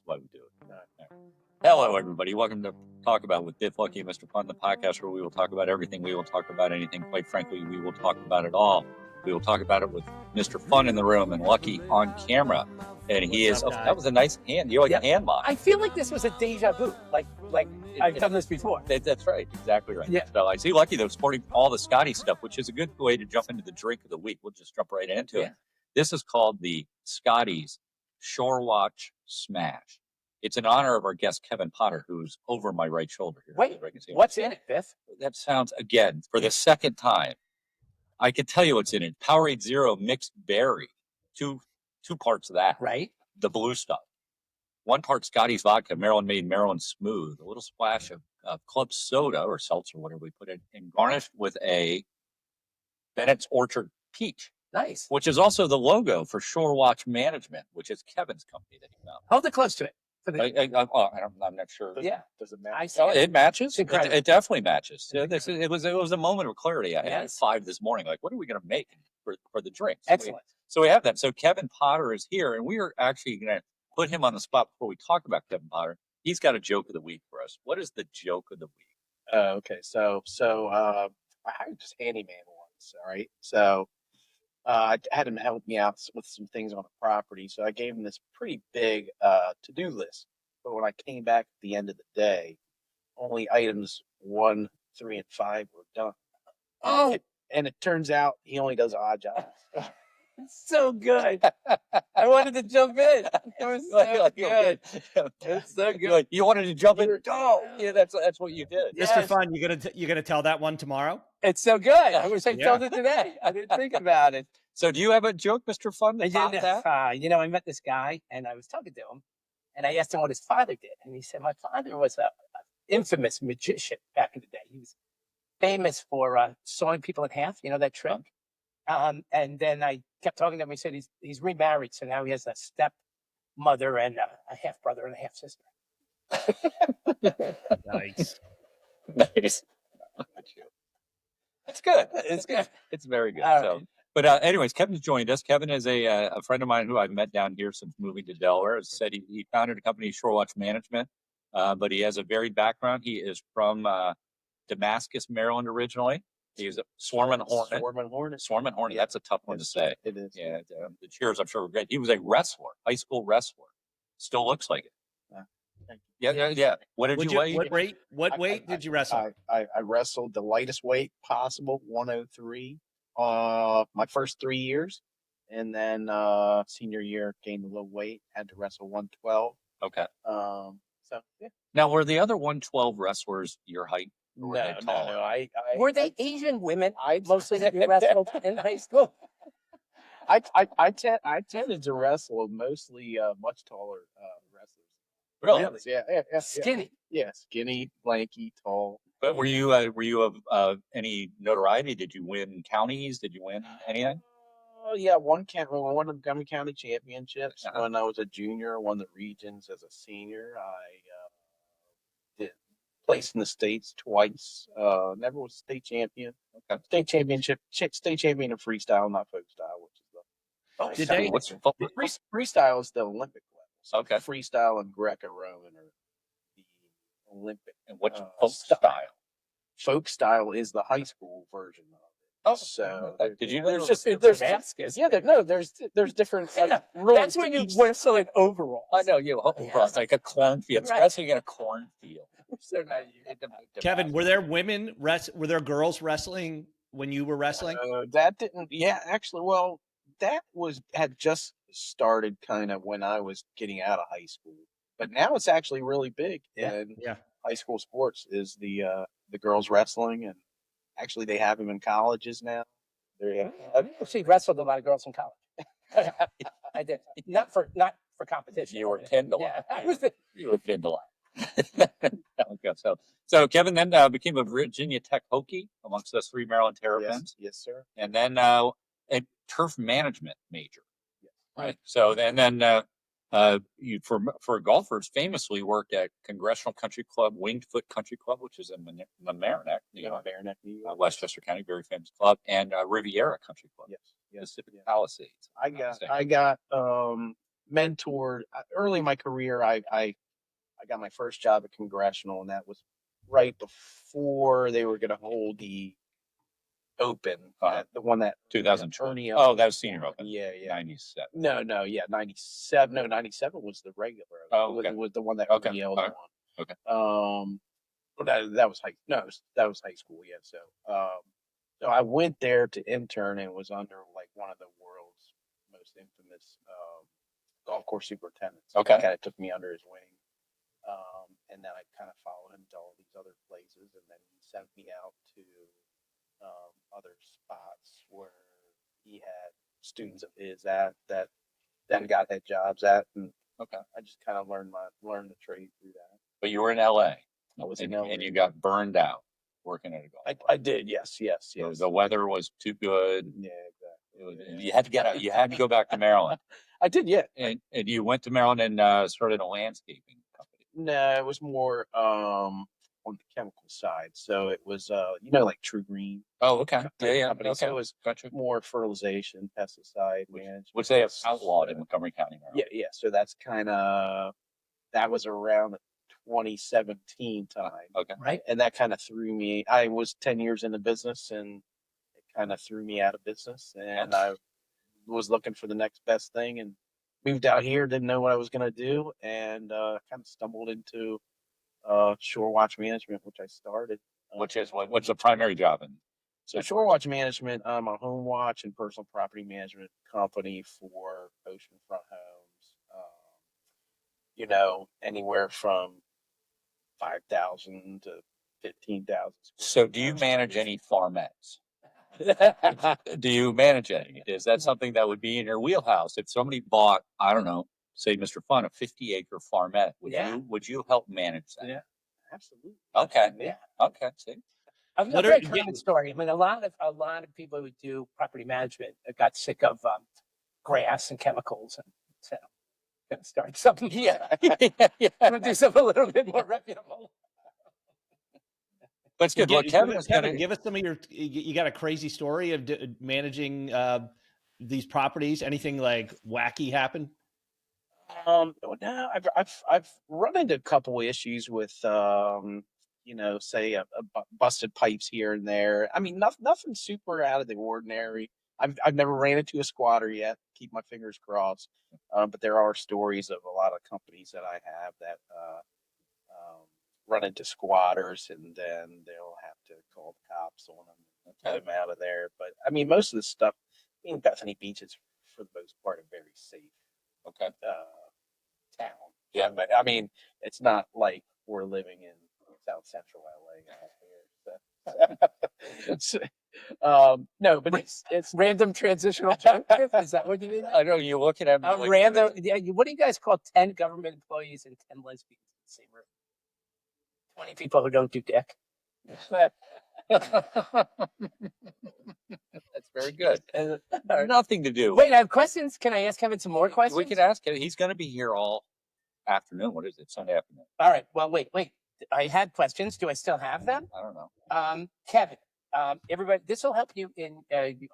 why we do it. Hello, everybody. Welcome to Talk About with Biff, Lucky, and Mr. Fun, the podcast where we will talk about everything. We will talk about anything. Quite frankly, we will talk about it all. We will talk about it with Mr. Fun in the room and Lucky on camera. And he is. Oh, that was a nice hand. You like a hand lock. I feel like this was a deja vu. Like I've done this before. That's right. Exactly right. Yeah. So I see Lucky though sporting all the Scotty stuff, which is a good way to jump into the drink of the week. We'll just jump right into it. This is called the Scotty's ShoreWatch Smash. It's in honor of our guest, Kevin Potter, who's over my right shoulder here. Wait, what's in it, Biff? That sounds, again, for the second time, I can tell you what's in it. Powerade Zero mixed berry. Two parts of that. Right. The blue stuff. 1 part Scotty's vodka, Maryland made, Maryland smooth. A little splash of club soda or seltzer, whatever we put in, and garnished with a Bennett's Orchard peach. Nice. Which is also the logo for ShoreWatch Management, which is Kevin's company that he founded. Hold it close to it. I'm not sure. Does it match? It matches. It definitely matches. It was a moment of clarity. I had at 5 this morning. Like, what are we going to make for the drinks? Excellent. So we have that. So Kevin Potter is here, and we are actually going to put him on the spot before we talk about Kevin Potter. He's got a joke of the week for us. What is the joke of the week? Okay, so I hired this handyman once. All right, so I had him help me out with some things on the property. So I gave him this pretty big to-do list. But when I came back at the end of the day, only items 1, 3, and 5 were done. Oh, and it turns out he only does odd jobs. so good. I wanted to jump in. It was so good. It's so good. You wanted to jump in? Oh, yeah, that's what you did. Mr. Fun, you gonna tell that one tomorrow? It's so good. I wish I told it today. I didn't think about it. So do you have a joke, Mr. Fun? I met this guy, and I was talking to him, and I asked him what his father did. And he said, my father was an infamous magician back in the day. He was famous for sawing people in half, that trick. And then I kept talking to him. He said he's remarried, so now he has a stepmother and a half brother and a half sister. Nice. Nice. It's good. It's good. It's very good. Right. But anyways, Kevin's joined us. Kevin is a friend of mine who I've met down here since moving to Delaware. As I said, he founded a company, ShoreWatch Management, but he has a varied background. He is from Damascus, Maryland originally. He was a Swarman Hornet. That's a tough one to say. It is. Yeah, the cheers, I'm sure, were great. He was a wrestler, high school wrestler. Still looks like it. Thank you. Yeah. What did you weigh? What weight did you wrestle? I wrestled the lightest weight possible, 103. My first 3 years, and then senior year gained a little weight. Had to wrestle 112. Okay. So yeah. Now, were the other 112 wrestlers your height? No. Were they Asian women? Mostly that wrestled in high school. I tended to wrestle mostly much taller wrestlers. Really? Yeah. Skinny. Yeah, skinny, lanky, tall. But were you of any notoriety? Did you win counties? Did you win anything? Oh yeah, won of the Montgomery County championships when I was a junior. Won the regions as a senior. I did place in the states twice. Never was state champion. Okay. State champion of freestyle, not folk style, which is freestyle is the Olympic level. So okay. Freestyle and Greco-Roman are the Olympic. And what's folk style? Folk style is the high school version of it. Oh, so did you? There's different. That's when you wrestle in overalls. I know you. It's like a cornfield. It's wrestling in a cornfield. So Kevin, were there girls wrestling when you were wrestling? That didn't. Yeah, actually, well, that had just started kind of when I was getting out of high school. But now it's actually really big. And high school sports is the girls wrestling, and actually they have them in colleges now. I've actually wrestled a lot of girls in college. I did. Not for competition. You were 10 to 1. Yeah, you were 10 to 1. So Kevin then became a Virginia Tech Hokie amongst us 3 Maryland Terrapins. Yes, sir. And then a turf management major. Yes. Right. So then you for golfers famously worked at Congressional Country Club, Winged Foot Country Club, which is in Mamaroneck, New York, Westchester County, very famous club, and Riviera Country Club. Yes. Pacific Palisades. I got mentored early in my career. I got my first job at Congressional, and that was right before they were going to hold the Open, the one that 2012. Ernie. Oh, that was Senior Open. Yeah, yeah. 97. No, yeah, 97. No, 97 was the regular. Oh, okay. It was the one that Okay. Ernie Els All right. won. Okay. Well, that was that was high school. Yeah, so I went there to intern and was under like one of the world's most infamous golf course superintendents. Okay. Kind of took me under his wing. And then I kind of followed him to all these other places, and then he sent me out to other spots where he had students of his that then got head jobs at, and Okay. I just kind of learned the trade through that. But you were in LA. I was and, in LA. and you got burned out working at a golf course. I did, yes. The weather was too good. Yeah, exactly. You had to get out. You had to go back to Maryland. I did, yeah. And you went to Maryland and started a landscaping company. No, it was more on the chemical side. So it was like True Green. Oh, okay. Yeah. Company. Okay. So it was Gotcha. more fertilization, pesticide management. Which they have outlawed in Montgomery County, Maryland. Yeah. So that's that was around the 2017 time. Okay. Right. And that kind of threw me. I was 10 years in the business, and it kind of threw me out of business. And I was looking for the next best thing, and moved out here, didn't know what I was going to do, and kind of stumbled into ShoreWatch Management, which I started. What's the primary job in? So ShoreWatch Management, I'm a home watch and personal property management company for oceanfront homes. Anywhere from 5,000 to 15,000. So do you manage any farmettes? Do you manage any? Is that something that would be in your wheelhouse? If somebody bought, I don't know, say Mr. Fun, a 50-acre farmette, would you help manage that? Yeah, absolutely. Okay. Yeah. Okay. See. I've got a very common story. I mean, a lot of people who do property management got sick of grass and chemicals, and so gonna start something. Yeah. I'm gonna do something a little bit more reputable. That's good. Well, Kevin, give us some of your. You got a crazy story of managing these properties? Anything like wacky happen? No, I've run into a couple issues with say a busted pipes here and there. I mean, nothing super out of the ordinary. I've never ran into a squatter yet. Keep my fingers crossed. But there are stories of a lot of companies that I have that run into squatters, and then they'll have to call the cops on them and get them out of there. But I mean, most of the stuff in Bethany Beach is, for the most part, a very safe town. Yeah, but I mean, it's not like we're living in South Central LA out here. No, but it's random transitional junk. Is that what you mean? I know you're looking at me like, random. Yeah. What do you guys call 10 government employees and 10 lesbians in the same room? 20 people who don't do dick. That's very good. Nothing to do. Wait, I have questions. Can I ask Kevin some more questions? We can ask him. He's going to be here all afternoon. What is it? Sunday afternoon. All right. Well, wait. I had questions. Do I still have them? I don't know. Kevin, everybody, this will help you in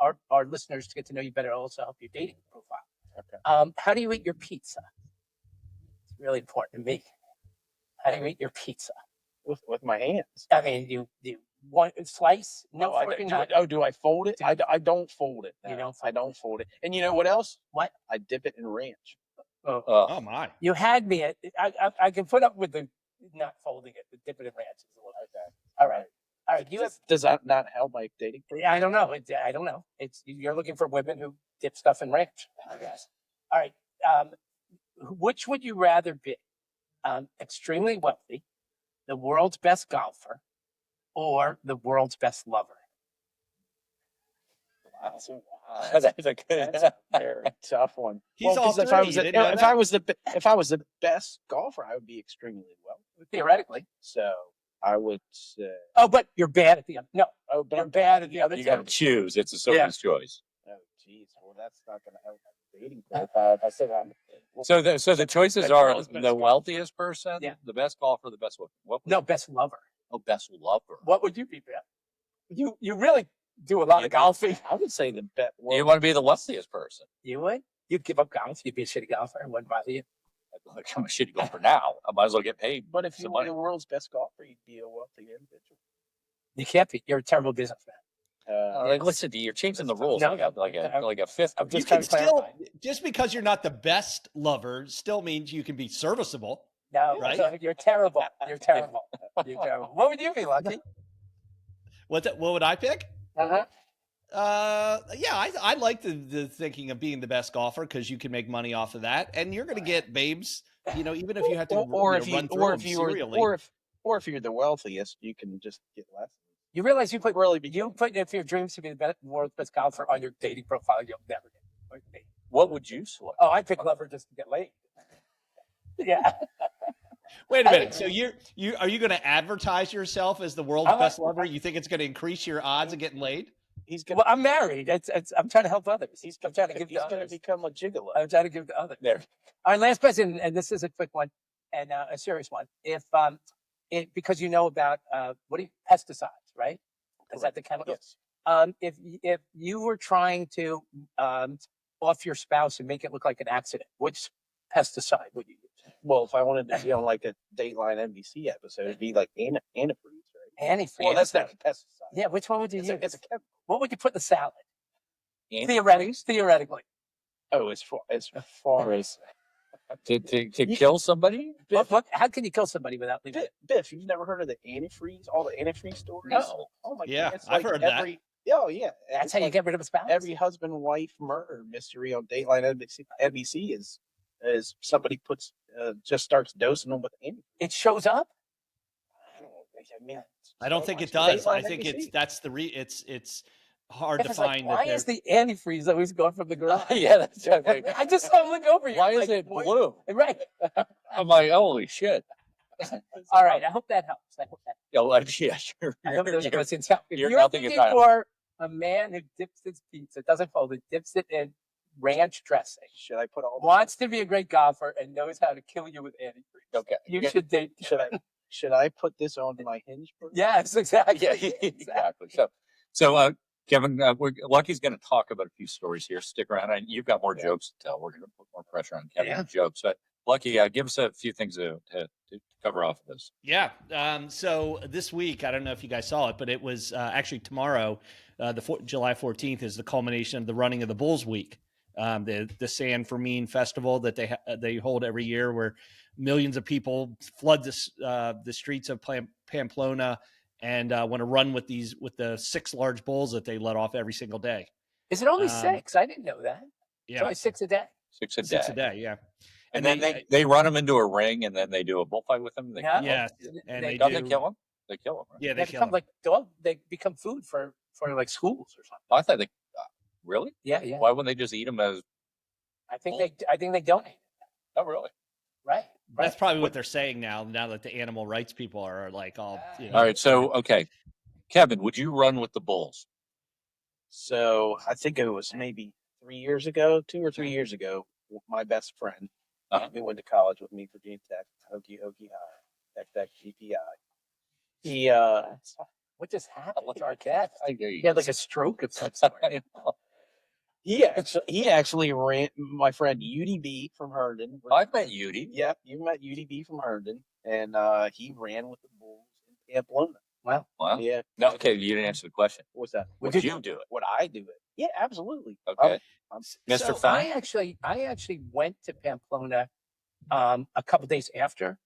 our listeners to get to know you better. It'll also help your dating profile. Okay. How do you eat your pizza? It's really important to me. How do you eat your pizza? With my hands. I mean, you want a slice? No, do I fold it? I don't fold it. You don't? I don't fold it. And you know what else? What? I dip it in ranch. Oh my! You had me at. I can put up with the not folding it. The dip it in ranch is a little okay. All right. Does that not help my dating? I don't know. I don't know. You're looking for women who dip stuff in ranch, I guess. All right. Which would you rather be? Extremely wealthy, the world's best golfer, or the world's best lover? That's a very tough one. He's all three. If I was the best golfer, I would be extremely well. Theoretically. So I would say. Oh, but you're bad at the other. No. Oh, but you're bad at the other. You got to choose. It's a someone's choice. Oh, geez. Well, that's not going to help my dating profile. I said So the choices are the wealthiest person, the best golfer, the best what? No, best lover. Oh, best lover. What would you be, Biff? You really do a lot of golfing. I would say the bet. You want to be the wealthiest person. You would? You'd give up golf. You'd be a shitty golfer and wouldn't bother you. Like, I'm a shitty golfer now. I might as well get paid. But if you some were money. the world's best golfer, you'd be a wealthy individual. You can't be. You're a terrible businessman. Like, listen, you're changing the rules. No, like a fifth. I'm You just can trying to clarify. still, just because you're not the best lover, still means you can be serviceable. No, Right? so you're terrible. You're terrible. You're terrible. What would you be, Lucky? What would I pick? Uh-huh. Yeah, I like the thinking of being the best golfer because you can make money off of that, and you're going to get babes. Even if you have to, run through them serially. Or if you're the wealthiest, you can just get less. You realize you put if your dreams to be the world's best golfer on your dating profile, you'll never get. What would you select? Oh, I pick lover just to get laid. Yeah. Wait a minute. So are you going to advertise yourself as the world's best lover? You think it's going to increase your odds of getting laid? Well, I'm married. I'm trying to help others. I'm trying to give He's to going to others. become a gigolo. I'm trying to give to others. There. All right, last question, and this is a quick one and a serious one. Because you know about pesticides, right? Is that the chemicals? Yes. If you were trying to off your spouse and make it look like an accident, which pesticide would you use? Well, if I wanted to be on like a Dateline NBC episode, it'd be like antifreeze, right? Antifreeze. Well, that's not a pesticide. Yeah, which one would you use? It's a chemical. What would you put in the salad? Antifreeze? Theoretically. Oh, as far as To kill somebody? How can you kill somebody without leaving it? Biff, you've never heard of the antifreeze? All the antifreeze stories? No. Oh my Yeah, God. It's I've heard that. Oh yeah. That's It's how you like get rid of a spouse? every husband-wife murder mystery on Dateline NBC is somebody just starts dosing them with antifreeze. It shows up? I don't think it Dateline does. I think NBC. it's hard to find. Why is the antifreeze always going from the garage? Yeah, that's right. I just saw him look over you. Why is like, it boy. blue? Right. I'm like, holy shit. All right. I hope that helps. Yeah, sure. I hope those You're- questions help. If you're you're nothing looking about it. for a man who dips his pizza, doesn't fold it, dips it in ranch dressing, Should I put all wants to be a great golfer, and knows how to kill you with antifreeze. Okay. You should date. Should I put this on my Hinge profile? Yes, exactly. Yeah, exactly. So Kevin, Lucky's going to talk about a few stories here. Stick around. You've got more jokes to tell. We're going to put more pressure on Kevin's jokes. But Lucky, give us a few things to cover off of this. Yeah. So this week, I don't know if you guys saw it, but it was actually tomorrow, July 14th, is the culmination of the running of the Bulls Week, the San Fermin festival that they hold every year, where millions of people flood the streets of Pamplona and want to run with the 6 large bulls that they let off every single day. Is it only 6? I didn't know that. Yeah, It's only 6 a day. 6 a day. 6 a day. Yeah. And then they run them into a ring, and then they do a bullfight with them. Yeah. And They- Don't they kill them? They kill them. Right? Yeah, They they kill become them. like dog. They become food for like schools or something. I thought they really. Yeah. Why wouldn't they just eat them as? I think they donate. Oh, really? Right. That's probably what they're saying now that the animal rights people are like all. All right. So, okay, Kevin, would you run with the Bulls? So I think it was maybe 3 years ago, 2 or 3 years ago. My best friend, who went to college with me, Virginia Tech, Hokie High, Tech GPI. He What just happened with our cat? I hear you. He had like a stroke of some sort. he actually ran. My friend UDB from Herndon. I've met Yudi. Yep, you met UDB from Herndon, and he ran with the Bulls in Pamplona. Wow. Wow. Yeah. No, okay, you didn't answer the question. What's that? Would you do it? Would I do it? Yeah, absolutely. Okay. Mr. So Fine? I actually went to Pamplona a couple days after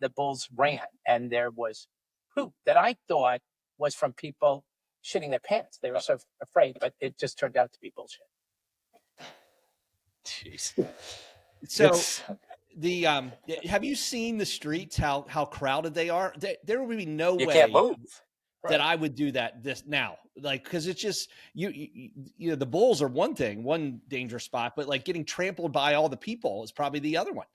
the Bulls ran, and there was poop that I thought was from people shitting their pants. They were so afraid, but it just turned out to be bullshit. Jeez. So have you seen the streets, how crowded they are? There would be no You way can't move. that I would do this now. Like, cause it's just, you know, the Bulls are one dangerous spot, but like getting trampled by all the people is probably the other one,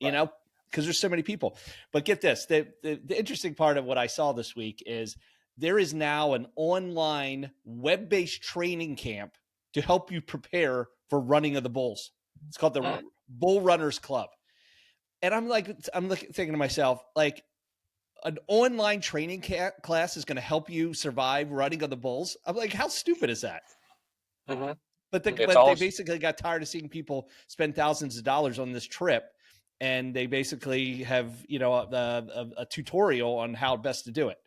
you know, cause there's so many people. But get this, the interesting part of what I saw this week is there is now an online web-based training camp to help you prepare for running of the Bulls. It's called the Bull Runners Club. And I'm thinking to myself, like, an online training class is going to help you survive running of the Bulls. I'm like, how stupid is that? Mm-hmm. but they basically got tired of seeing people spend thousands of dollars on this trip, and they basically have a tutorial on how best to do it.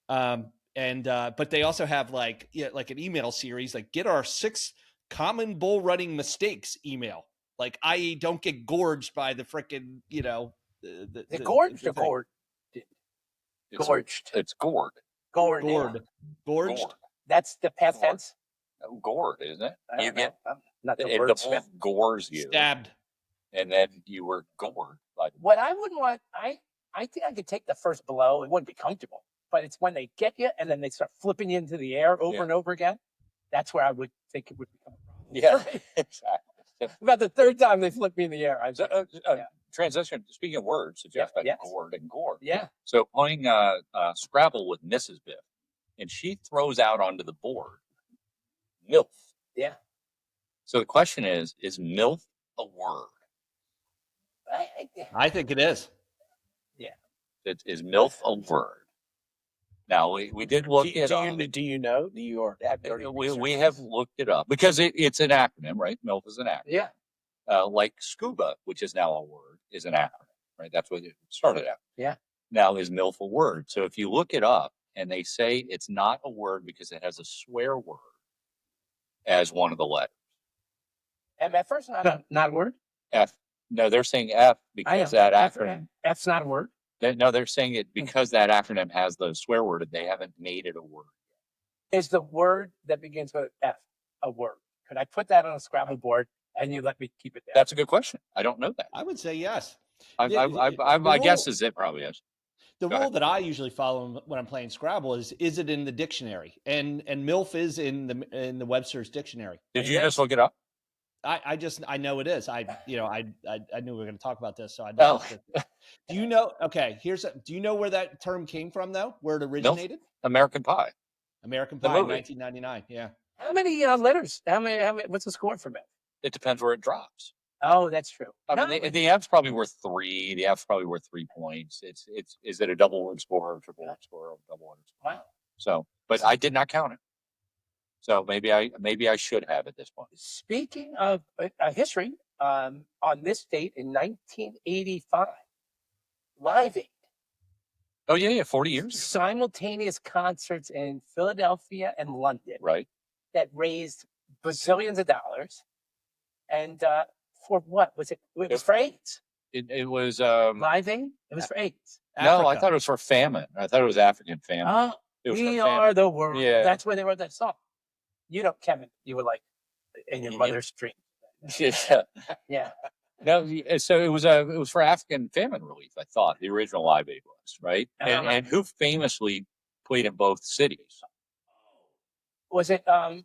But they also have like an email series, like get our 6 common bull running mistakes email, like i.e. don't get gorged by the frickin' the gorged or gored? Gorged. It's gored. Gorged. That's the past tense. Gored, isn't it? You get not the the bull gores you, stabbed, and then you were gored. What I wouldn't want, I think I could take the first blow. It wouldn't be comfortable, but it's when they get you and then they start flipping you into the air over and over again. That's where I would think it would become a problem. Yeah, exactly. About the third time they flip me in the air, I'm transition. Speaking of words, suggest gored and gored. Yeah. So playing Scrabble with Mrs. Biff, and she throws out onto the board MILF. Yeah. So the question is MILF a word? I think it is. Yeah. Is MILF a word? Now we did look it up. Do you know? Do you we have looked it up because it's an acronym, right? MILF is an acronym. Yeah. Like scuba, which is now a word, is an acronym, right? That's what it started out. Yeah. Now is MILF a word? So if you look it up and they say it's not a word because it has a swear word as one of the letters. MF first, not a word. F. No, they're saying F because that acronym. F's not a word. No, they're saying it because that acronym has the swear word. They haven't made it a word. Is the word that begins with F a word? Could I put that on a Scrabble board and you let me keep it there? That's a good question. I don't know that. I would say yes. My guess is it probably is. The rule that I usually follow when I'm playing Scrabble is it in the dictionary? And MILF is in the Webster's dictionary. Did you just look it up? I know it is. I knew we were going to talk about this, so I know. Do you know? Okay, do you know where that term came from though? Where it originated? American Pie. American Pie, 1999. Yeah. How many letters? How many? What's the score for it? It depends where it drops. Oh, that's true. I mean, the F's probably worth 3. The F's probably worth 3 points. Is it a double word score or triple word score or double word score? Wow. So, but I did not count it. So maybe I should have at this point. Speaking of history, on this date in 1985, Live Aid. Oh yeah, 40 years. Simultaneous concerts in Philadelphia and London. Right. That raised bazillions of dollars, and for what was it? It was for AIDS. It was Live Aid. It was for AIDS. No, I thought it was for famine. I thought it was African famine. We are the world. Yeah. That's where they wrote that song. You know, Kevin, you were like in your mother's dream. Yeah. Yeah. No, so it was for African famine relief. I thought the original Live Aid was right, and who famously played in both cities? Was it those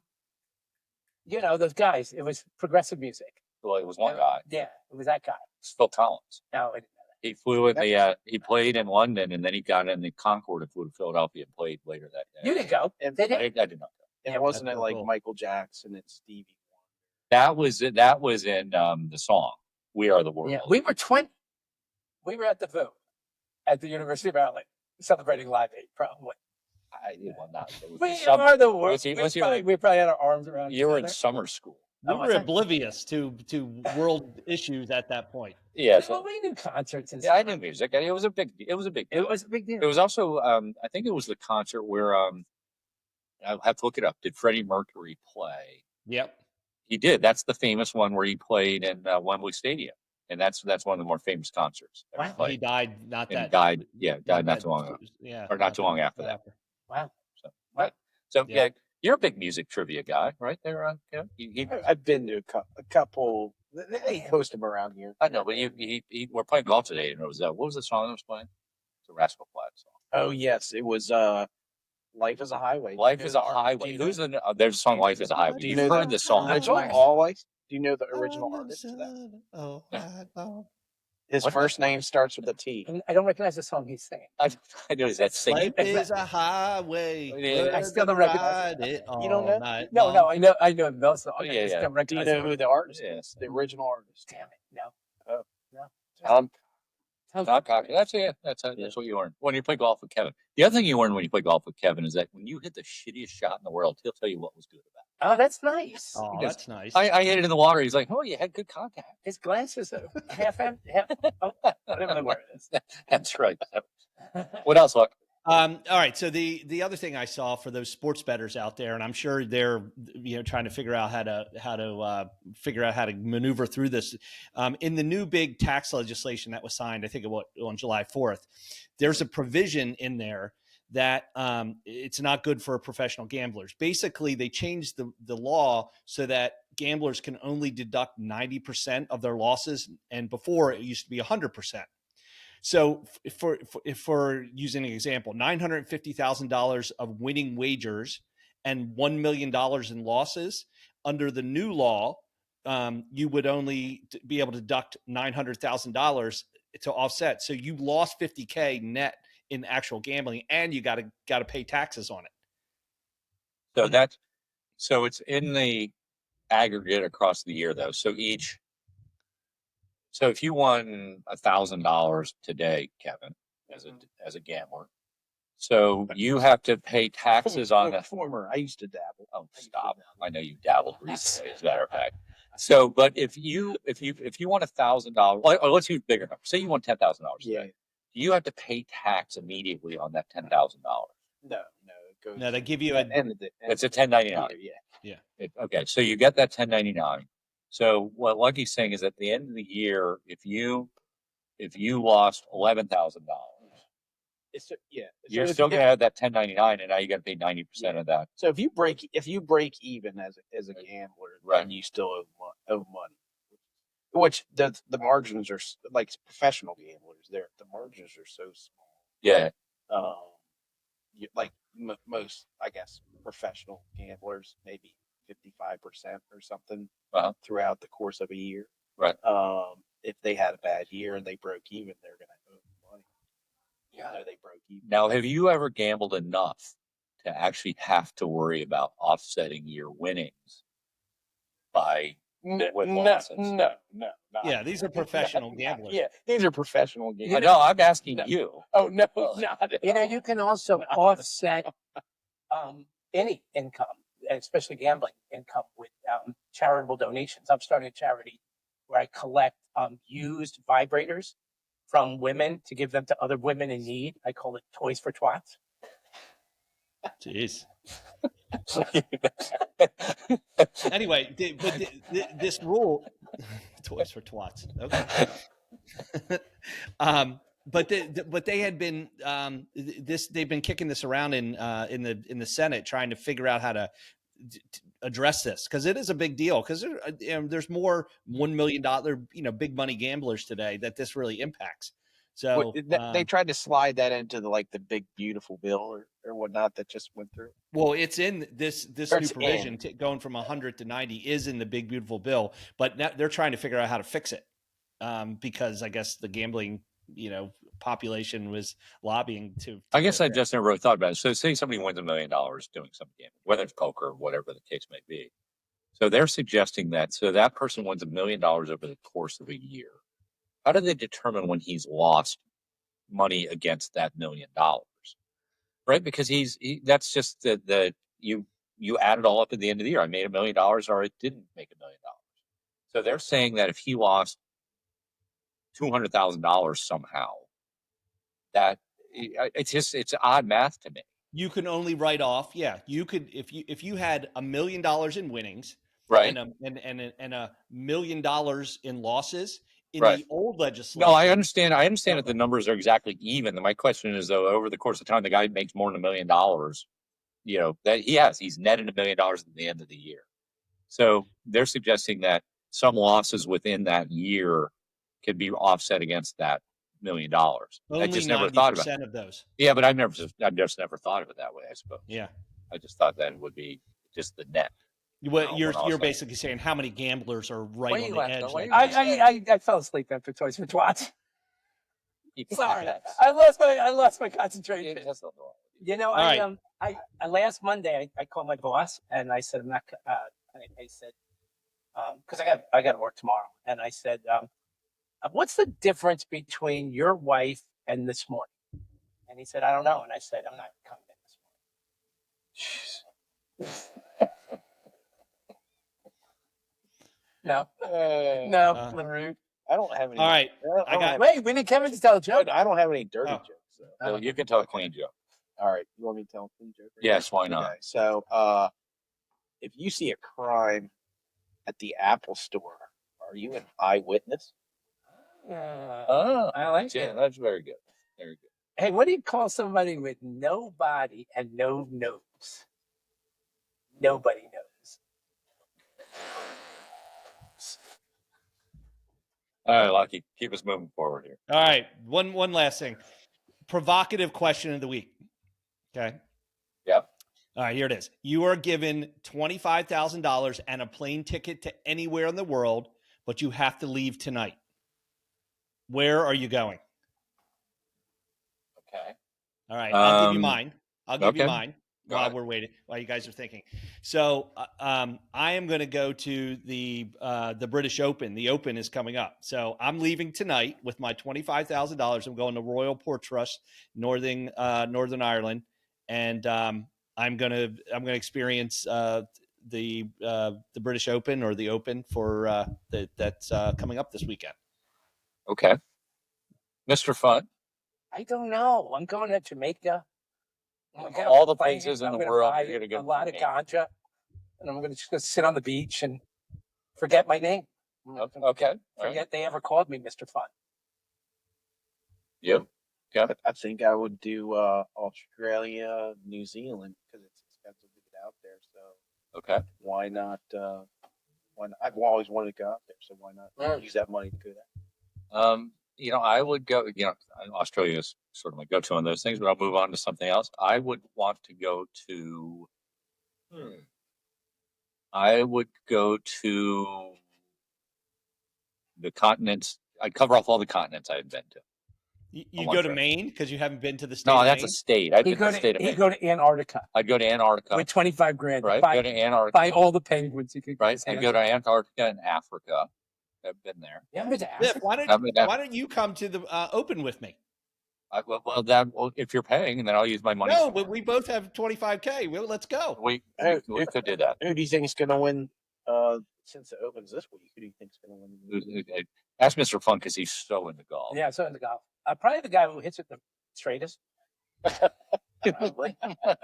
guys? It was progressive music. Well, it was one guy. Yeah, it was that guy. Phil Collins. No, I didn't know that. He flew in he played in London, and then he got in the Concorde and flew to Philadelphia and played later that day. You didn't go. And Did I did not go. And wasn't it like Michael Jackson and Stevie Wonder? That was in the song "We Are the World." Yeah, we were 20. We were at the VU at the University of Maryland celebrating Live Aid, probably. We are the world. We probably had our arms around. You were in summer school. We were oblivious to world issues at that point. Yeah, well, we knew concerts and stuff. I knew music. It was a big deal. It was a big deal. It was also, I think it was the concert where, I'll have to look it up. Did Freddie Mercury play? Yep. He did. That's the famous one where he played in Wembley Stadium. And that's one of the more famous concerts. Wow. He died not too long ago. Yeah. Or not too long after that. Wow. So you're a big music trivia guy, right there. I've been to a couple. They host them around here. I know, but we're playing golf today, and it was what was the song I was playing? It's a Rascal Flatts song. Oh yes, it was. Life is a Highway. Life is a Highway. There's a song Life is a Highway. You've heard the song. All Life. Do you know the original artist of that? His first name starts with a T. I don't recognize the song he's singing. I know that singing. Life is a highway. I still don't recognize it. You don't know? No, I know the song. Yeah. Do you know who the artist is? The original artist. Damn it, no. Oh. No. Tom Cocker. That's it. That's what you learn when you play golf with Kevin. The other thing you learn when you play golf with Kevin is that when you hit the shittiest shot in the world, he'll tell you what was good about Oh, that's nice. Oh, He does. that's nice. I hit it in the water. He's like, oh, you had good contact. His glasses are half empty. Oh, whatever word it is. That's right. What else, Luck? All right. So the other thing I saw for those sports bettors out there, and I'm sure they're trying to figure out how to maneuver through this. In the new big tax legislation that was signed, I think on July 4th, there's a provision in there that it's not good for professional gamblers. Basically, they changed the law so that gamblers can only deduct 90% of their losses, and before it used to be 100%. So for using an example, $950,000 of winning wagers and $1 million in losses, under the new law, you would only be able to deduct $900,000 to offset. So you lost $50K net in actual gambling, and you got to pay taxes on it. So it's in the aggregate across the year, though. So if you won $1,000 today, Kevin, as a gambler, so you have to pay taxes on that. Former, I used to dabble. Oh, stop! I know you dabbled recently, as a matter of fact. So, but if you want $1,000, let's use bigger numbers. Say you want $10,000. Yeah. You have to pay tax immediately on that $10,000. No, it goes. No, they give you It's a 1099. Yeah. Okay, so you get that 1099. So what Lucky's saying is at the end of the year, if you lost $11,000, you're still going to have that 1099, and now you got to pay 90% of that. So if you break even as a gambler, right, then you still owe money. Which the margins are like professional gamblers. The margins are so small. Yeah. Like most, I guess, professional gamblers, maybe 55% or something throughout the course of a year. Right. If they had a bad year and they broke even, they're going to owe money. Yeah. They broke even. Now, have you ever gambled enough to actually have to worry about offsetting your winnings by losses? No. Yeah, these are professional gamblers. Yeah, these are professional gamblers. I know. I'm asking you. Oh no, not at all. You can also offset any income, especially gambling income, with charitable donations. I'm starting a charity where I collect used vibrators from women to give them to other women in need. I call it Toys for Twats. Jeez. Anyway, this rule, Toys for Twats. Okay. But they had been they've been kicking this around in the Senate, trying to figure out how to address this, because it is a big deal, because there's more $1 million big money gamblers today that this really impacts. So they tried to slide that into the big beautiful bill or whatnot that just went through. Well, it's in this new provision going from 100 to 90 is in the big beautiful bill, but now they're trying to figure out how to fix it because I guess the gambling population was lobbying to I guess I just never really thought about it. So say somebody wins $1 million doing some gambling, whether it's poker or whatever the case may be. So they're suggesting that that person wins $1 million over the course of a year. How do they determine when he's lost money against that $1 million? Right? Because that's just you add it all up at the end of the year. I made $1 million or it didn't make $1 million. So they're saying that if he lost $200,000 somehow, that it's odd math to me. You can only write off. Yeah, you could if you had $1 million in winnings, right, and $1 million in losses. In right. the old legislation. No, I understand. That the numbers are exactly even. My question is, though, over the course of time, the guy makes more than $1 million. That he's netted $1 million at the end of the year. So they're suggesting that some losses within that year could be offset against that $1 million. Only I just never thought about it. of those. Yeah, but I've just never thought of it that way, I suppose. Yeah, I just thought that would be just the net. What you're basically saying, how many gamblers are right on the edge? I fell asleep after Toys for Twats. Sorry, I lost my concentration. Right. I last Monday I called my boss and I said I'm not. I said because I got to work tomorrow, and I said, what's the difference between your wife and this morning? And he said, I don't know. And I said, I'm not coming in this morning. No. Uh, No, LaRue. I don't have any. All right. I don't have, Wait, we need Kevin to tell a joke. I don't have any dirty Oh. jokes. So. So you can tell a clean joke. All right, you want me to tell a clean joke? Yes, why not? Okay, so if you see a crime at the Apple Store, are you an eyewitness? I like Yeah, it. that's very good. Very good. Hey, what do you call somebody with no body and no nose? Nobody knows. All right, Lucky, keep us moving forward here. All right. One last thing. Provocative question of the week. Okay. Yep. All right, here it is. You are given $25,000 and a plane ticket to anywhere in the world, but you have to leave tonight. Where are you going? Okay. All right, I'll give you Um, mine. I'll give you okay. mine Go while ahead. we're waiting, while you guys are thinking. So I am going to go to the British Open. The Open is coming up, so I'm leaving tonight with my $25,000. I'm going to Royal Portrush, Northern Ireland, and I'm gonna experience the British Open or the Open for that's coming up this weekend. Okay. Mr. Fun. I don't know. I'm going to Jamaica. All the places in the world buy you're gonna get a lot of Jamaica. ganja, and I'm going to just sit on the beach and forget my name. Okay. Forget they ever called me Mr. Fun. Yep. I think I would do Australia, New Zealand because it's expensive to get out there. So Okay. why not? Why not? I've always wanted to go out there, so why not use that money to go there? I would go, Australia is sort of my go-to on those things, but I'll move on to something else. I would want to go to, I would go to the continents. I'd cover off all the continents I've been to. You one go to trip. Maine because you haven't been to the state. No, of that's Maine? a state. I'd He'd been to go the state of he'd Maine. go to Antarctica I'd go to Antarctica. with 25 grand. Right. Buy, Go to Antarctica. buy all the penguins you could. Right. And go to Antarctica and Africa. I've been there. Yeah, but Biff, why don't you come to the Open with me? If you're paying, then I'll use my money. No, but we both have $25K. Well, let's go. We could do that. Who do you think is going to win? Since it opens this week, who do you think is going to win? Ask Mr. Fun because he's so into golf. Yeah, so in the golf. Probably the guy who hits it the straightest.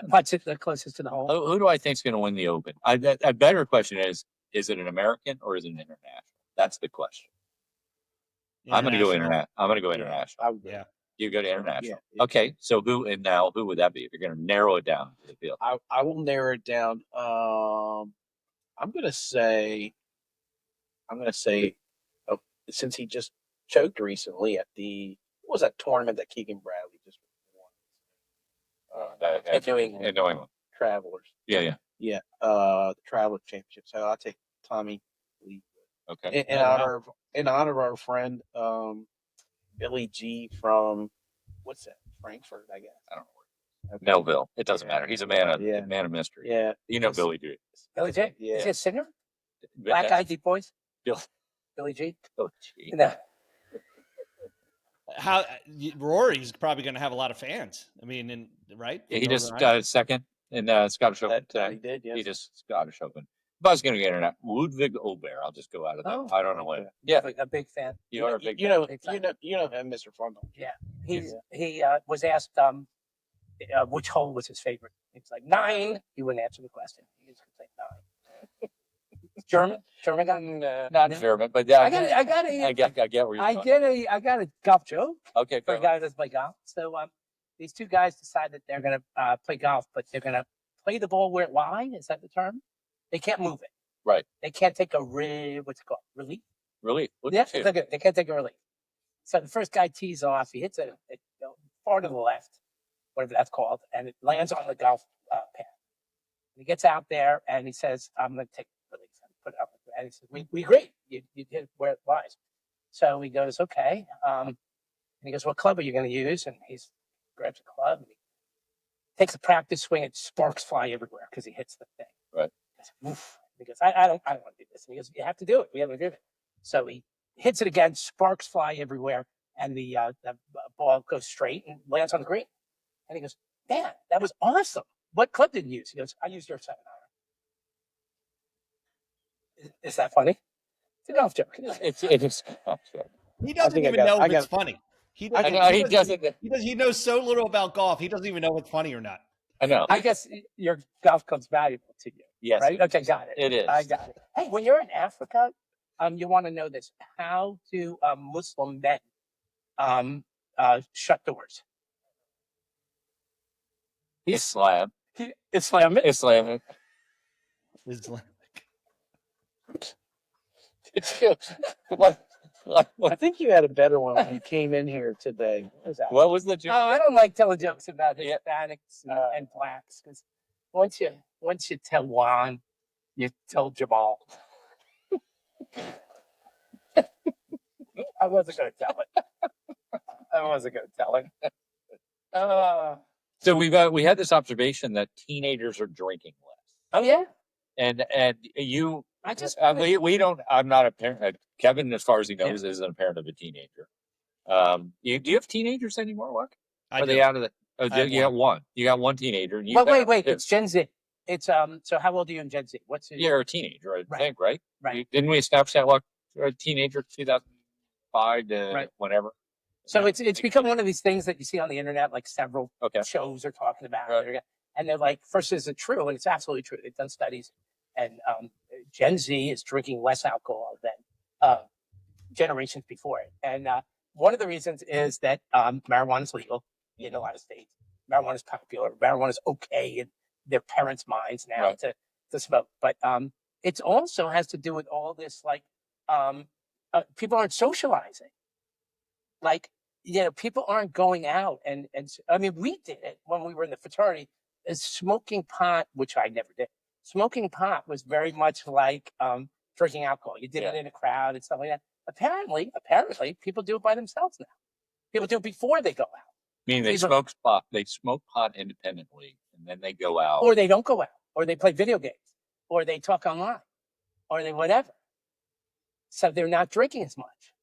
Putts it the closest to the hole. Who do I think is going to win the Open? A better question is it an American or is it an international? That's the question. I'm going to go international. I'm going to go international. Yeah. You go to international. Yeah. Okay. So who would that be? If you're going to narrow it down to the field. I will narrow it down. I'm going to say, since he just choked recently at what was that tournament that Keegan Bradley just won? In New England. Travelers. Yeah. The Traveler Championship. So I'll take Tommy Lee. Okay. In honor of our friend Billy G from what's that? Frankfurt, I guess. I don't know. Okay. Melville. It doesn't matter. He's a man of mystery. Yeah. You know Billy G. Billy G. Yeah. Is he a singer? Black Eyed Deep Boys. Billy G. Oh, gee. No. Rory's probably going to have a lot of fans. I mean, right? Yeah, he just got second in Scottish Open today. He did. Yes. He just Scottish Open. If I was going to get internet, Ludwig Obert. I'll just go out of that. Oh, I don't know what. okay. Yeah, Like a big fan. you are a big. You know Big fan. him, Mr. Fun. He was asked which hole was his favorite. He was like 9. He wouldn't answer the question. He was going to say 9. German guy. Not German, but yeah, I get where you're going. I got a golf joke Okay, for a guy that's play golf. So these two guys decided they're going to play golf, but they're going to play the ball where it lies. Is that the term? They can't move it. Right. They can't take a what's it called? Relief. Really? Look Yeah, at you. they can't take a relief. So the first guy tees off. He hits it far to the left, whatever that's called, and it lands on the golf path. And he gets out there and he says, "I'm going to take relief and put it up." And he says, "We agree. You did it where it lies." So he goes, "Okay." And he goes, "What club are you going to use?" And he grabs a club and he takes a practice swing. And sparks fly everywhere because he hits the thing. Right. He goes, I don't want to do this. And he goes, "You have to do it. We have to do it." So he hits it again. Sparks fly everywhere, and the ball goes straight and lands on the green. And he goes, "Man, that was awesome. What club did you use?" He goes, "I used your 7-iron." Is that funny? It's a golf joke. It is. He doesn't think I even got- know I if it's got- funny. He I doesn't. know he doesn't. He knows so little about golf. He doesn't even know what's funny or not. I know. I guess your golf club's valuable to you, Yes. right? Okay, got it. It is. I got it. Hey, when you're in Africa, you want to know this: how do Muslim men shut doors? Islam. Islamic. Islam. It's like- I think you had a better one when you came in here today. What was the joke? Oh, I don't like telling jokes about Yeah. Hispanics and blacks because once you tell Juan, you tell Jamal. I wasn't going to tell it. I wasn't going to tell it. So we had this observation that teenagers are drinking less, Oh yeah, and you. I just we don't. I'm not a parent. Kevin, as far as he knows, isn't a parent of a teenager. Do you have teenagers anymore? What I are they do. out of the? Oh, I have you got one. You got one teenager. And you wait. two. It's Gen Z. It's So how old are you in Gen Z? What's it? You're a teenager, I Right. think, right? Right. Didn't we establish that? What a teenager, 2005 to Right. whatever. So it's become one of these things that you see on the internet, like several Okay. shows are talking about Right. it. And they're like, first, is it true? And it's absolutely true. They've done studies. And Gen Z is drinking less alcohol than generations before it. And one of the reasons is that marijuana is legal in a lot of states. Marijuana is popular. Marijuana is okay in their parents' minds now Right. to smoke. But it also has to do with all this, like, people aren't socializing. Like, people aren't going out. And I mean, we did it when we were in the fraternity. Is smoking pot, which I never did. Smoking pot was very much like drinking alcohol. You did it in a crowd and stuff like that. Apparently, people do it by themselves now. People do it before they go out, Meaning they People- smoke pot. They smoke pot independently, and then they go out. or they don't go out, or they play video games, or they talk online, or they whatever. So they're not drinking as much.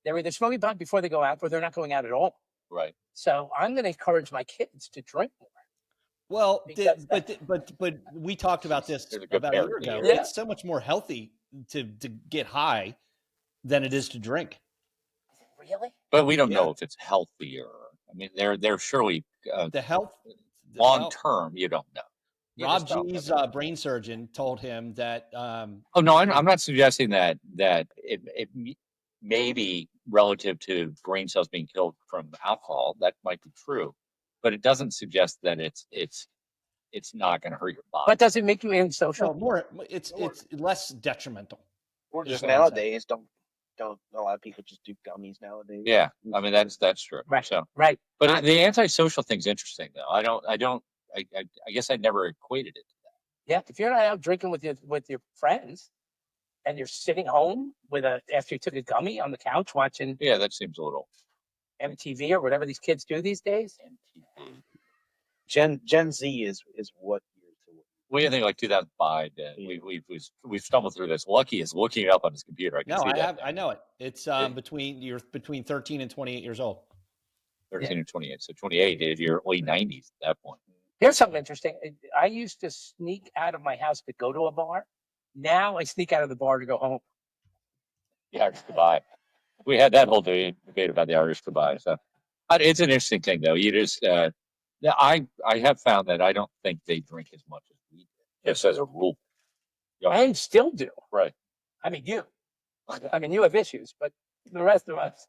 They're either smoking pot before they go out, or they're not going out at all. Right. So I'm going to encourage my kids to drink more. Well, Because but we talked about this There's a good about a year parody ago. here. Yeah. It's so much more healthy to get high than it is to drink. Really? But we don't Yeah. know if it's healthier. I mean, they're surely The health long term. You don't know. You Rob just don't G's know. brain surgeon told him that Oh no, I'm not suggesting that it may be relative to brain cells being killed from alcohol. That might be true, but it doesn't suggest that it's not going to hurt your body. But does it make you antisocial? it's less detrimental. Or just That's what I'm nowadays, don't a lot of people just do gummies nowadays? Yeah, I mean that's true. Right. So, Right. but the antisocial thing's interesting though. I guess I never equated it. Yeah. If you're not out drinking with your friends, and you're sitting home after you took a gummy on the couch watching Yeah, that seems a little. MTV or whatever these kids do these days. Gen Z is what year to what? What do you think? Like 2005. We've stumbled through this. Lucky is looking it up on his computer. I can No, see that. I know it. It's between 13 and 28 years old. 13 and 28. So 28 is your early 90s at that point. Here's something interesting. I used to sneak out of my house to go to a bar. Now I sneak out of the bar to go home. The Irish goodbye. We had that whole debate about the Irish goodbye. So it's an interesting thing, though. You just, I have found that I don't think they drink as much as we do, just as a rule. I still do. Right. I mean, you have issues, but the rest of us.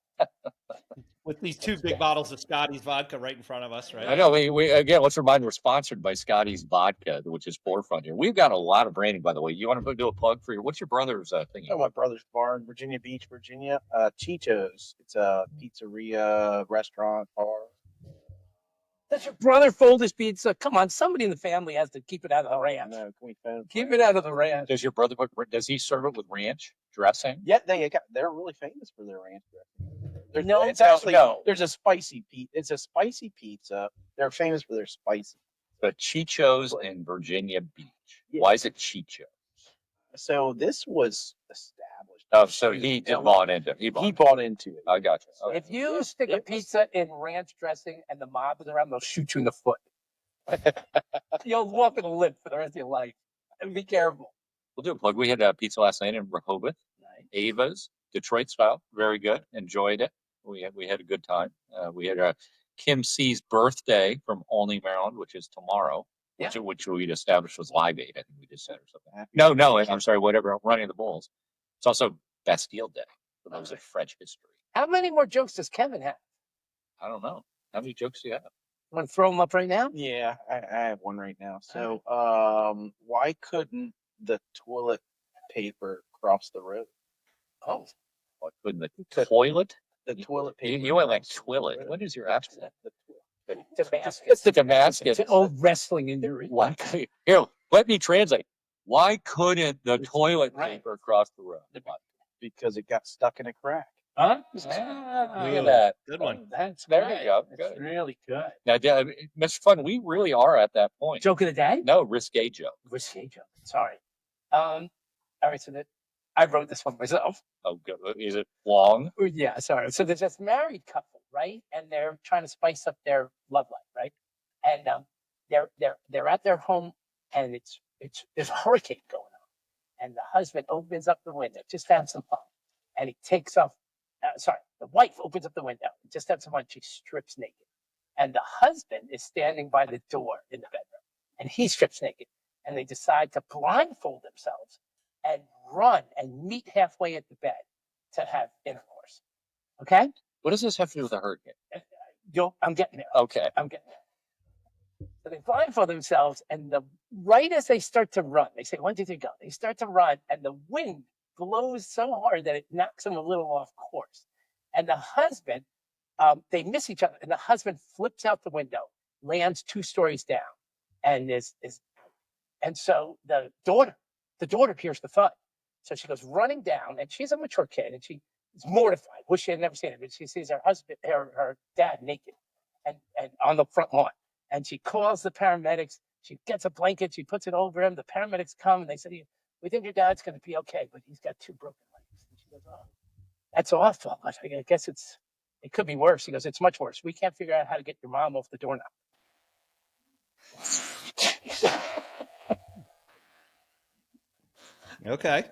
With these two big bottles of Scotty's vodka right in front of us, right? I know. We again, let's remind we're sponsored by Scotty's Vodka, which is forefront here. We've got a lot of branding, by the way. You want to do a plug for what's your brother's thing? Oh, my brother's bar in Virginia Beach, Virginia. Chicho's. It's a pizzeria, restaurant, bar. Does your brother fold his pizza? Come on, somebody in the family has to keep it out of the ranch. No, can we phone? Keep it out of the ranch. Does your brother does he serve it with ranch dressing? Yeah, they're really famous for their ranch dressing. No, it's actually no. there's a spicy pizza. It's a spicy pizza. They're famous for their spicy. The Chicho's in Virginia Beach. Yeah. Why is it Chicho? So this was established. Oh, so he just bought into it. He bought into it. I got you. Okay. If you stick a pizza in ranch dressing and the mob is around, they'll shoot you in the foot. You'll walk with a limp for the rest of your life. And be careful. We'll do a plug. We had pizza last night in Rehoboth. Nice. Ava's Detroit style, very good. Enjoyed it. We had a good time. We had Kim C's birthday from Olney, Maryland, which is tomorrow. Yeah. Which we'd established was Live Aid. I think we just said or something. Happy No, birthday. I'm sorry. Whatever. Running the Bulls. It's also Bastille Day for those of French history. How many more jokes does Kevin have? I don't know. How many jokes do you have? Want to throw them up right now? Yeah, I have one right now. So, why couldn't the toilet paper cross the road? Oh, What, couldn't the toilet? The toilet paper. You went like cross the toilet. road. What is your accent? Damascus. It's the Damascus. It's an old wrestling injury. Why? Here, let me translate. Why couldn't the toilet paper cross the road? Because it got stuck in a crack. Huh? Look at that. Good one. That's There good. you go. That's Good. really good. Now, Mr. Fun, we really are at that point. Joke of the day? No, risque joke. Risque joke. Sorry. All right. So I wrote this one myself. Oh, good. Is it long? Yeah. Sorry. So there's this married couple, right? And they're trying to spice up their love life, right? And they're at their home, and there's a hurricane going on, and the husband opens up the window just to have some fun, and he takes off. The wife opens up the window just to have some fun. She strips naked, and the husband is standing by the door in the bedroom, and he strips naked, and they decide to blindfold themselves and run and meet halfway at the bed to have intercourse. Okay, What does this have to do with a hurricane? I'm getting there. Okay. I'm getting there. So they blindfold themselves, and right as they start to run, they say 1, 2, 3, go. They start to run, and the wind blows so hard that it knocks them a little off course. And the husband, they miss each other, and the husband flips out the window, lands 2 stories down, and and so the daughter hears the thud. So she goes running down, and she's a mature kid, and she is mortified. Wish she had never seen it, but she sees her dad naked and on the front lawn. And she calls the paramedics. She gets a blanket. She puts it over him. The paramedics come, and they say, "We think your dad's going to be okay, but he's got 2 broken legs." And she goes, "Oh, that's awful. I guess it could be worse." He goes, "It's much worse. We can't figure out how to get your mom off the doorknob." Okay.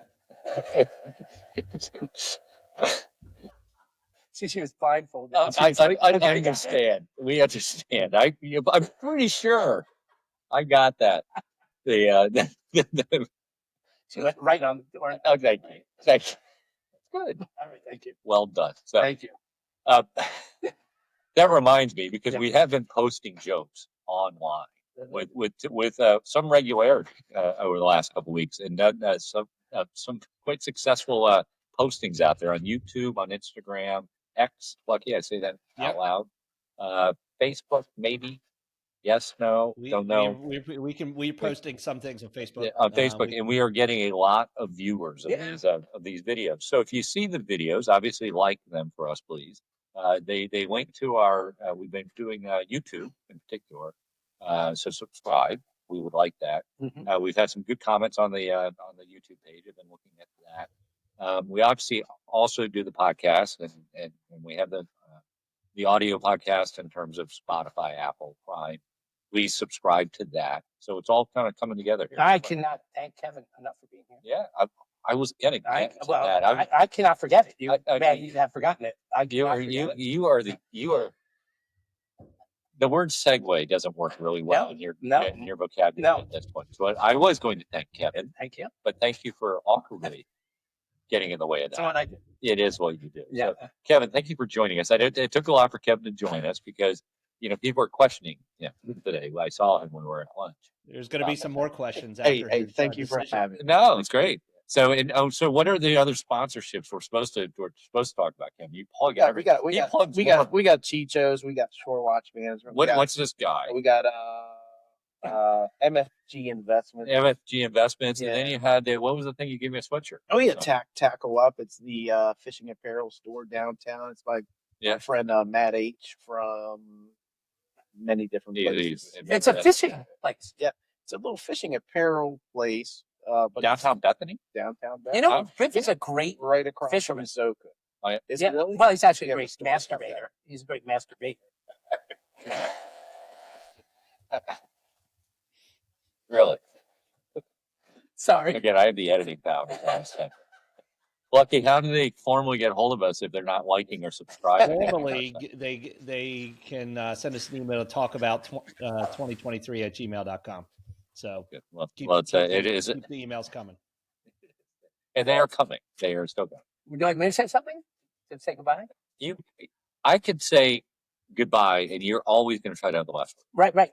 See, she was blindfolded. I understand. We understand. I'm pretty sure I got that. She went right on the door. Oh, thank you. Thank you. Good. All right, thank you. Well done. So, Thank you. that reminds me, because Yeah. we have been posting jokes online with some regularity over the last couple of weeks, and some quite successful postings out there on YouTube, on Instagram, X. Lucky I say that Yep. out loud. Facebook, maybe. Yes, no, don't know. We're posting some things on Facebook. Yeah, on Facebook, and we are getting a lot of viewers of Yeah. these videos. So if you see the videos, obviously like them for us, please. They link to our. We've been doing YouTube in particular, so subscribe. We would like that. Mhm. We've had some good comments on the YouTube page. I've been looking at that. We obviously also do the podcast, and we have the audio podcast in terms of Spotify, Apple, Prime. Please subscribe to that. So it's all kind of coming together here. I cannot thank Kevin enough for being here. Yeah, I was getting back to that. I cannot forget it. You I- you have forgotten it. You are the word segue doesn't work really well No, in your no, vocabulary no. at this point. So I was going to thank Kevin, Thank you. but thank you for awkwardly getting in the way of That's that. what I did. It is what you do. Yeah. So, Kevin, thank you for joining us. It took a lot for Kevin to join us because people are questioning today. I saw him when we were at lunch. There's going to be some more questions. Hey, after hey, his, thank you for decision. having me. No, it's great. So what are the other sponsorships we're supposed to talk about, Kevin? You plug Yeah, everything. we He plugs more. got Chichos, we got ShoreWatch Management. What's this guy? We got MFG Investment. MFG Investments, and then Yeah. you had what was the thing you gave me a sweatshirt? Oh yeah, Tackle Up. It's the fishing apparel store downtown. It's my friend Matt H from many different places. It's a fishing place. Yeah, it's a little fishing apparel place. But Downtown Bethany. downtown. You know, Biff is a great right across fisherman. from Zoka. Oh, yeah. Is yeah. it really? Well, he's actually a Yeah, great the store's up masturbator. there. He's a great masturbator. Really? Sorry. Again, I have the editing power. Lucky, how do they formally get hold of us if they're not liking or subscribing? Normally, they can send us an email to talk about 2023 at gmail.com. So Good. Well, keep, well, keep it is, keep the emails coming. and they are coming. They are still coming. Would you like me to say something? To say goodbye? I could say goodbye, and you're always going to try to have the last word. Right.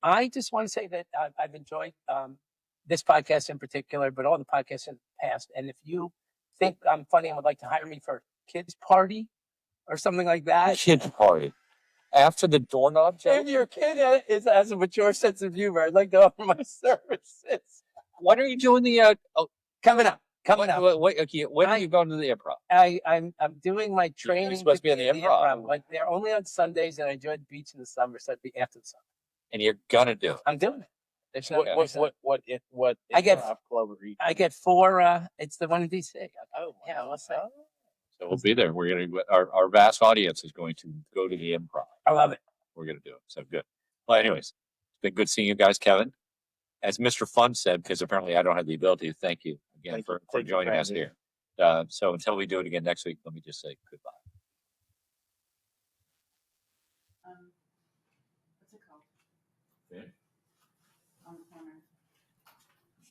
I just want to say that I've enjoyed this podcast in particular, but all the podcasts in the past. And if you think I'm funny and would like to hire me for a kids party or something like that, Kids party after the doorknob joke. if your kid has a mature sense of humor, I'd like to offer my services. When are you doing the? Coming up. Wait, okay, when are you going to the improv? I'm doing my training. You're supposed to be in the improv. But they're only on Sundays, and I enjoy the beach in the summer, so it'd be after the summer. And you're gonna do it. I'm doing it. There's no, What I get- improv club are you? I get 4. It's the one in DC. Oh, Yeah, let's say. So we'll be there. We're gonna. Our vast audience is going to go to the improv. I love it. We're gonna do it. So good. Well, anyways, it's been good seeing you guys, Kevin. As Mr. Fun said, because apparently I don't have the ability to thank you again for joining us here. So until we do it again next week, let me just say goodbye. What's it called? Yeah.